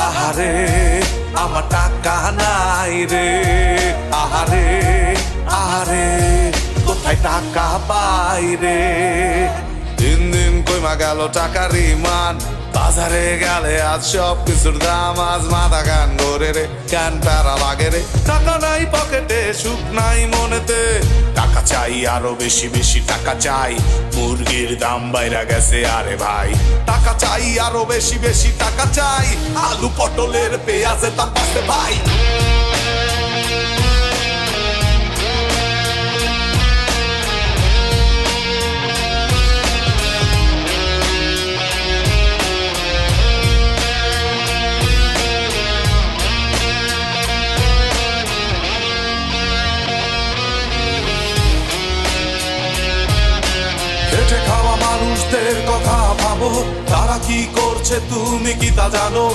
আহারে আমার টাকা নাই রে, আহারে আহারে কোথায় টাকা পাই রে। দিন দিন কইমা গেল টাকার ইমান, বাজারে গেলে আজ সব কিছুর দাম, আজ মাথা গান ধরে রে, কেন প্যারা লাগে রে। টাকা নাই পকেটে, সুখ নাই মনেতে, টাকা চাই আরো বেশি বেশি টাকা চাই, মুরগির দাম বাইরা গেছে আরে ভাই। টাকা চাই আরো বেশি বেশি টাকা চাই, আলু পটলের পেঁয়াজের দাম বাড়ছে ভাই। খেটে খাওয়া মানুষদের কথা ভাবো, তারা কি করছে তুমি কি তা জানো?